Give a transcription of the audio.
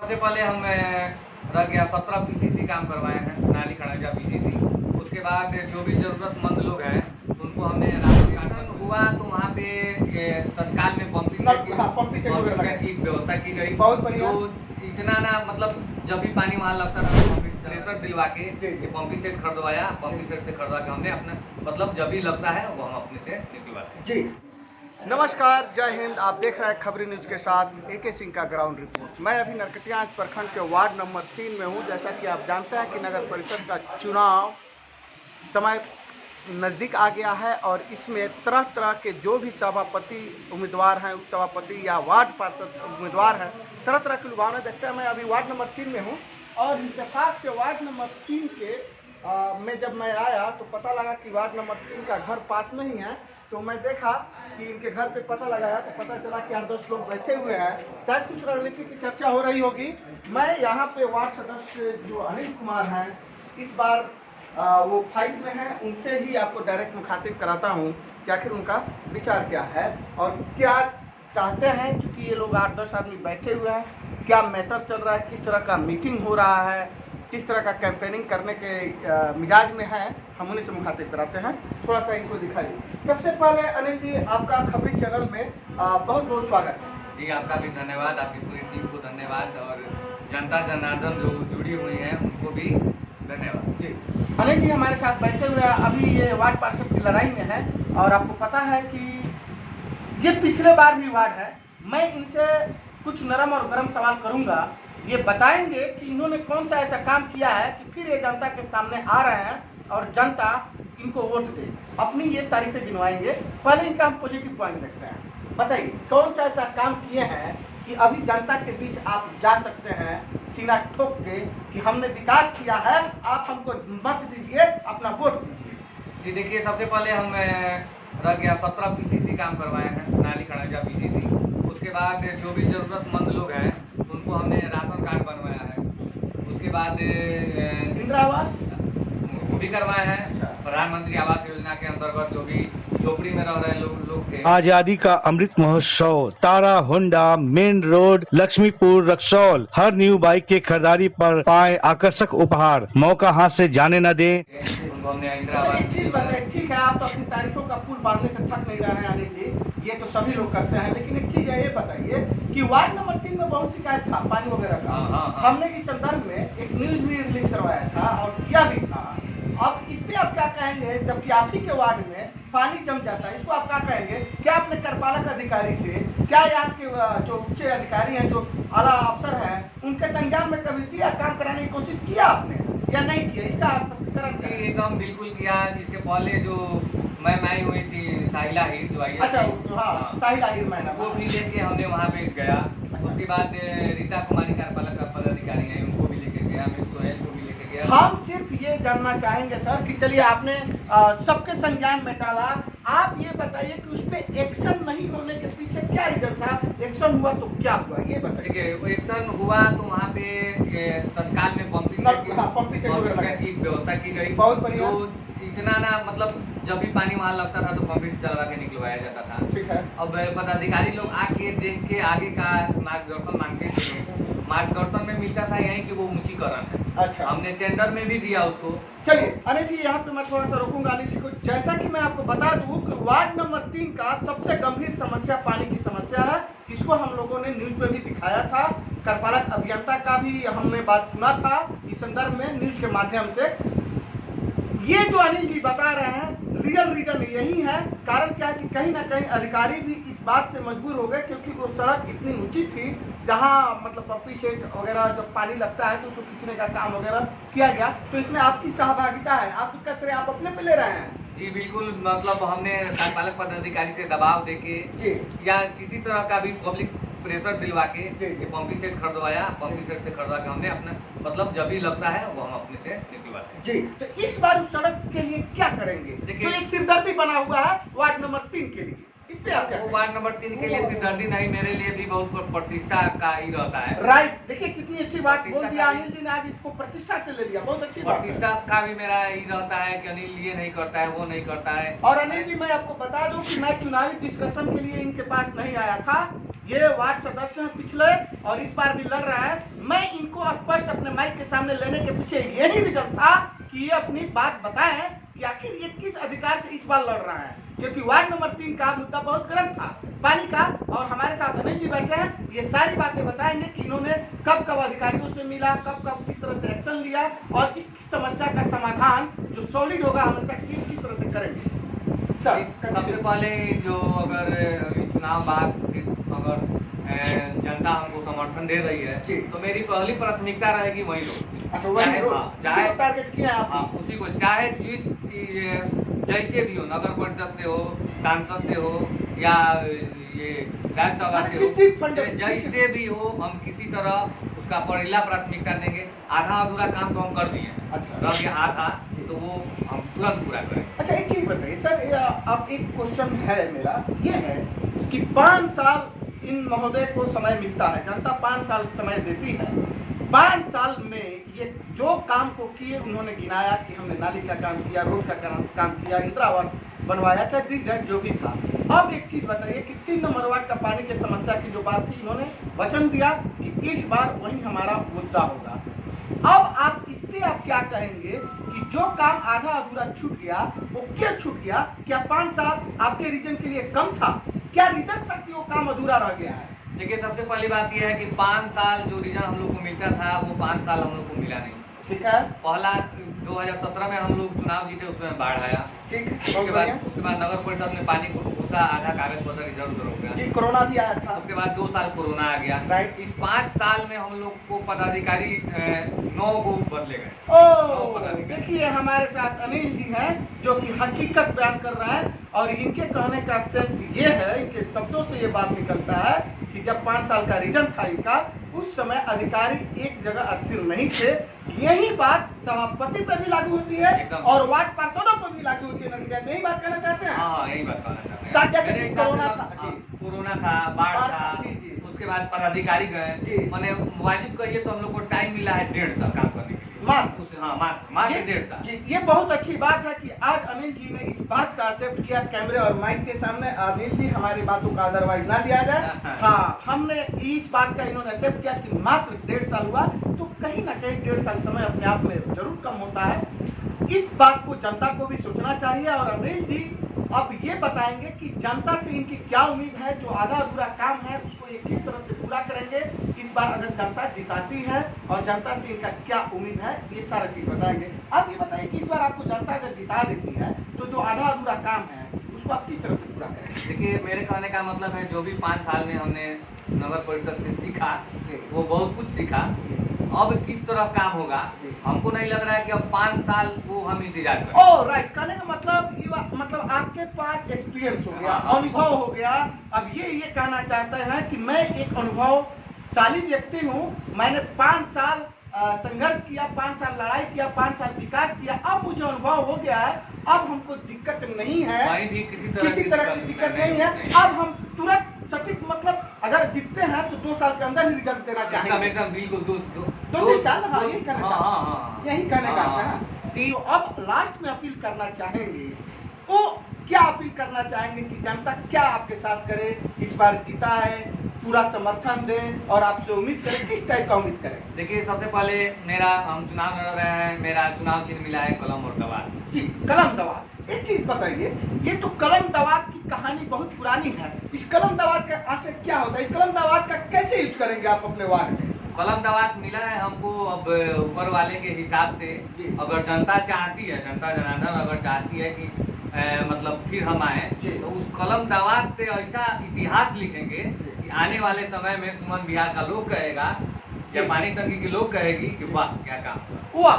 सबसे पहले हम रह गया 17 पीसीसी काम करवाए हैं, नाली खड़ाजा पीसीसी। उसके बाद जो भी ज़रूरतमंद लोग हैं उनको हमने राशन हुआ तो वहाँ पे तत्काल में पंपिंग सेट की व्यवस्था की गई। बहुत बढ़िया। तो इतना ना मतलब जब भी पानी वहाँ लगता था तो प्रेशर दिलवा के पंपिंग सेट खरीदवाया। पंपिंग सेट से खरीदवा के हमने अपना मतलब जब भी लगता है वो हम अपने से निकलवाते हैं। जी नमस्कार, जय हिंद। आप देख रहे हैं खबरी न्यूज़ के साथ AK सिंह का ग्राउंड रिपोर्ट। मैं अभी नरकटियागंज प्रखंड के वार्ड नंबर 3 में हूं। जैसा कि आप जानते हैं कि नगर परिषद का चुनाव समय नज़दीक आ गया है और इसमें तरह तरह के जो भी सभापति उम्मीदवार हैं, उप सभापति या वार्ड पार्षद उम्मीदवार हैं, तरह तरह के लुभावने देखते हैं। मैं अभी वार्ड नंबर 3 में हूँ और इत्तेफाक से वार्ड नंबर 3 के में जब मैं आया तो पता लगा कि वार्ड नंबर 3 का घर पास में ही है। तो मैं देखा कि इनके घर पे पता लगाया तो पता चला कि 8-10 लोग बैठे हुए हैं, शायद कुछ रणनीति की चर्चा हो रही होगी। मैं यहाँ पे वार्ड सदस्य जो अनिल कुमार हैं, इस बार वो फाइट में हैं, उनसे ही आपको डायरेक्ट मुखातिब कराता हूँ कि आखिर उनका विचार क्या है और क्या चाहते हैं। क्योंकि ये लोग 8-10 आदमी बैठे हुए हैं, क्या मैटर चल रहा है, किस तरह का मीटिंग हो रहा है, किस तरह का कैंपेनिंग करने के मिजाज में है, हम उन्हीं से मुखातिब कराते हैं। थोड़ा सा इनको दिखाइए। सबसे पहले अनिल जी, आपका खबरी चैनल में बहुत बहुत स्वागत है। जी आपका भी धन्यवाद, आपकी पूरी टीम को धन्यवाद और जनता जनार्दन जो जुड़ी हुई है उनको भी धन्यवाद। जी अनिल जी हमारे साथ बैठे हुए हैं। अभी ये वार्ड पार्षद की लड़ाई में है और आपको पता है कि ये पिछले बार भी वार्ड है। मैं इनसे कुछ नरम और गर्म सवाल करूंगा, ये बताएंगे कि इन्होंने कौन सा ऐसा काम किया है कि फिर ये जनता के सामने आ रहे हैं और जनता इनको वोट दे। अपनी ये तारीफें गिनवाएंगे। पहले इनका हम पॉजिटिव पॉइंट देखते हैं। बताइए कौन सा ऐसा काम किए हैं कि अभी जनता के बीच आप जा सकते हैं सीना ठोक के कि हमने विकास किया है, आप हमको मत दीजिए, अपना वोट दीजिए। जी देखिए, सबसे पहले हम रह गया 17 पीसीसी काम करवाए हैं, नाली खड़ाजा पीसीसी। उसके बाद जो भी ज़रूरतमंद लोग हैं उनको हमने राशन कार्ड बनवाया है। उसके बाद इंदिरा आवास वो भी करवाए हैं। प्रधानमंत्री आवास योजना के अंतर्गत जो भी झोपड़ी में रह रहे लोग थे। आजादी का अमृत महोत्सव, Tara Honda, main road, Laxmipur, Raxaul. हर न्यू बाइक के खरीदारी पर पाए आकर्षक उपहार। मौका हाथ से जाने न दें। उनको हमने इंदिरा अच्छा, एक आवास चीज बताइए, ठीक है आप तो अपनी तारीफों का पुल बांधने से थक नहीं रहे हैं अनिल जी, ये तो सभी लोग करते हैं। लेकिन एक चीज है, ये बताइए कि वार्ड नंबर 3 में बहुत शिकायत था पानी वगैरह का। हाँ। हमने इस संदर्भ में एक न्यूज भी रिलीज करवाया था और किया भी था। अब इस पे आप क्या कहेंगे, जबकि आप ही के वार्ड में पानी जम जाता है, इसको आप क्या कहेंगे? क्या आपने कार्यपालक अधिकारी से, क्या यहाँ के जो उच्च अधिकारी हैं, जो आला अफसर हैं, उनके संज्ञान में कभी दिया, काम कराने की कोशिश किया आपने या नहीं किया? इसका स्पष्टीकरण जी करें। एकदम बिल्कुल किया। इसके पहले जो मैं आई हुई थी साहिला ही जो आई अच्छा, हाँ साहिल आहिर मैडम, वो भी लेके हमने वहाँ पे गया। उसके बाद रीता कुमारी कार्यपालक पदाधिकारी हैं, उनको भी लेके गया। मैं सोहेल को भी लेके गया। हम सिर्फ ये जानना चाहेंगे सर कि चलिए आपने सबके संज्ञान में डाला, आप ये बताइए कि उस पर एक्शन नहीं होने के पीछे क्या रीजन था? एक्शन हुआ तो क्या हुआ, ये बताइए। देखिए वो एक्शन हुआ तो वहाँ पे तत्काल में पंपिंग सेट की व्यवस्था की गई। बहुत बढ़िया। तो इतना ना मतलब जब भी पानी वहाँ लगता था तो पंपिंग से चलवा के निकलवाया जाता था। ठीक है। अब पदाधिकारी लोग आके देख के आगे का मार्गदर्शन मांगते थे। मार्गदर्शन में मिलता था यही कि वो ऊंचीकरण है। अच्छा, हमने टेंडर में भी दिया उसको। चलिए अनिल जी यहाँ पे मैं थोड़ा सा रोकूंगा अनिल जी को। जैसा कि मैं आपको बता दूं कि वार्ड नंबर 3 का सबसे गंभीर समस्या पानी की समस्या है। इसको हम लोगों ने न्यूज में भी दिखाया था, कार्यपालक अभियंता का भी हमने बात सुना था इस संदर्भ में न्यूज के माध्यम से। ये जो अनिल जी बता रहे हैं रियल रीजन यही है। कारण क्या है कि कहीं ना कहीं अधिकारी भी इस बात से मजबूर हो गए, क्योंकि वो सड़क इतनी ऊंची थी जहां मतलब पंपी सेट वगैरह जब पानी लगता है तो उसको खींचने का काम वगैरह किया गया। तो इसमें आपकी सहभागिता है, आप उसका श्रेय आप अपने पे ले रहे हैं। जी बिल्कुल, मतलब हमने कार्यपालक पदाधिकारी से दबाव देके या किसी तरह का भी पब्लिक प्रेशर दिलवा के पंपिंग सेट खरीदवाया। पंपिंग सेट से खरीदवा के हमने अपना मतलब जब भी लगता है वो हम अपने से निकलवाते हैं। जी तो इस बार उस सड़क के लिए क्या करेंगे? तो एक सिरदर्दी बना हुआ है वार्ड नंबर 3 के लिए, इस पे आप क्या? वार्ड नंबर 3 के लिए सिरदर्दी नहीं, मेरे लिए भी बहुत प्रतिष्ठा का ही रहता है। राइट, देखिए कितनी अच्छी बात बोल दिया अनिल जी ने, आज इसको प्रतिष्ठा से ले लिया, बहुत अच्छी बात। प्रतिष्ठा का भी मेरा यही रहता है कि अनिल ये नहीं करता है, वो नहीं करता है। और अनिल जी मैं आपको बता दूं कि मैं चुनावी डिस्कशन के लिए इनके पास नहीं आया था। ये वार्ड सदस्य हैं पिछले और इस बार भी लड़ रहा है। मैं सामने लेने के पीछे यही रीजन था कि ये अपनी बात बताएं कि आखिर ये किस अधिकार से इस बार लड़ रहा है, क्योंकि वार्ड नंबर 3 का मुद्दा बहुत गर्म था पानी का। और हमारे साथ अनिल जी बैठे हैं, ये सारी बातें बताएंगे कि इन्होंने कब कब अधिकारियों से मिला, कब कब किस तरह से एक्शन लिया और इस समस्या का समाधान जो सॉलिड होगा हमेशा किस तरह से करेंगे। सर, सबसे पहले जो अगर अभी चुनाव बाद अगर जनता हमको समर्थन दे रही है तो मेरी पहली प्राथमिकता रहेगी वही लोग। अच्छा, वही लोग चाहे टारगेट किया आप? हाँ, उसी को चाहे जिस जैसे भी हो, नगर परिषद से हो, सांसद से हो या ये राज्यसभा से हो, जैसे भी हो, हम किसी तरह उसका पहला प्राथमिकता देंगे। आधा अधूरा काम तो हम कर दिए, अच्छा, रह गया आधा तो वो हम तुरंत पूरा करेंगे। अच्छा, एक चीज बताइए सर, अब एक क्वेश्चन है मेरा, ये है कि 5 साल इन महोदय को समय मिलता है, जनता 5 साल समय देती है। 5 साल में ये जो काम को किए उन्होंने गिनाया कि हमने नाली का काम किया, रोड का काम किया, इंदिरा आवास बनवाया, चाहे डिस्ट्रिक्ट जो भी था। अब एक चीज बताइए कि 3 नंबर वार्ड का पानी की समस्या की जो बात थी, इन्होंने वचन दिया कि इस बार वही हमारा मुद्दा होगा। अब आप इस पे आप क्या कहेंगे कि जो काम आधा अधूरा छूट गया वो क्यों छूट गया? क्या 5 साल आपके रीजन के लिए कम था? क्या रीजन था कि वो काम अधूरा रह गया है? देखिए, सबसे पहली बात यह है कि 5 साल जो रीजन हम लोग को मिलता था वो 5 साल हम लोग को मिला नहीं। ठीक है, पहला 2017 में हम लोग चुनाव जीते, उसमें बाढ़ आया। ठीक, उसके बाद नगर परिषद में पानी घुसा, आधा कागज पत्र इधर उधर हो गया। जी, कोरोना भी आया था। उसके बाद 2 साल कोरोना आ गया। राइट। इस 5 साल में हम लोग को पदाधिकारी 9 को बदले गए। ओ, देखिए हमारे साथ अनिल जी हैं जो कि हकीकत बयान कर रहे हैं और इनके कहने का सेंस ये है, इनके शब्दों से ये बात निकलता है कि जब 5 साल का रीजन था इनका, उस समय अधिकारी एक जगह स्थिर नहीं थे। यही बात सभापति पे भी लागू होती है और वार्ड पार्षदों पर भी लागू होती है। यही बात कहना चाहते हैं? हाँ, यही बात कहना चाहते हैं। जैसे कोरोना था, कोरोना था, बाढ़ था, उसके बाद पदाधिकारी गए, मैंने वाजिब कहिए तो हम लोग को टाइम मिला है 1.5 साल काम करने के लिए। मात्र 1.5 साल। जी, ये बहुत अच्छी बात है कि आज अनिल जी ने इस बात का एक्सेप्ट किया कैमरे और माइक के सामने। अनिल जी, हमारी बातों का अदरवाइज ना लिया जाए। हाँ, हमने इस बात का इन्होंने एक्सेप्ट किया कि मात्र 1.5 साल हुआ, तो कहीं ना कहीं 1.5 साल समय अपने आप में जरूर कम होता है। इस बात को जनता को भी सोचना चाहिए। और अनिल जी अब ये बताएंगे कि जनता से इनकी क्या उम्मीद है, जो आधा अधूरा काम है उसको ये किस तरह से पूरा करेंगे इस बार अगर जनता जिताती है, और जनता से इनका क्या उम्मीद है, ये सारा चीज बताएंगे। आप ये बताइए कि इस बार आपको जनता अगर जिता देती है तो जो आधा अधूरा काम है उसको आप किस तरह से पूरा करेंगे? देखिए, मेरे कहने का मतलब है जो भी 5 साल में हमने नगर परिषद से सीखा वो बहुत कुछ सीखा। अब किस तरह काम होगा हमको नहीं लग रहा है कि अब 5 साल को हम इंतजार करें। ओह राइट, कहने का मतलब आपके पास एक्सपीरियंस हो गया, अनुभव हो गया। अब ये कहना चाहते हैं कि मैं एक अनुभवशाली व्यक्ति हूँ, मैंने 5 साल संघर्ष किया, 5 साल लड़ाई किया, 5 साल विकास किया, अब मुझे अनुभव हो गया है, अब हमको दिक्कत नहीं है, भी किसी तरह की दिक्कत नहीं है। अब हम तुरंत सटीक, मतलब अगर जीतते हैं तो 2 साल के अंदर ही रिजल्ट देना चाहेंगे। एकदम बिल्कुल 2 साल, हाँ, यही कहना चाहते हैं, यही कहने का है। तो अब लास्ट में अपील करना चाहेंगे, तो क्या अपील करना चाहेंगे कि जनता क्या आपके साथ करे, इस बार जीता है, पूरा समर्थन दे और आपसे उम्मीद करें, किस टाइप का उम्मीद करें? देखिए, सबसे पहले हम चुनाव लड़ रहे हैं, मेरा चुनाव चिन्ह मिला है कलम और दवात। जी, कलम दवात। एक चीज बताइए, ये तो कलम दवात की कहानी बहुत पुरानी है, इस कलम दवात का आशय क्या होता है? इस कलम दवात का कैसे यूज करेंगे आप अपने वार्ड में? कलम दवात मिला है हमको अब ऊपर वाले के हिसाब से। अगर जनता चाहती है, जनता जनार्दन अगर चाहती है कि मतलब फिर हम आए, तो उस कलम दवात से ऐसा इतिहास लिखेंगे कि आने वाले समय में सुमन बिहार का लोग कहेगा या पानी टंकी के लोग कहेगी कि वाह क्या काम हुआ।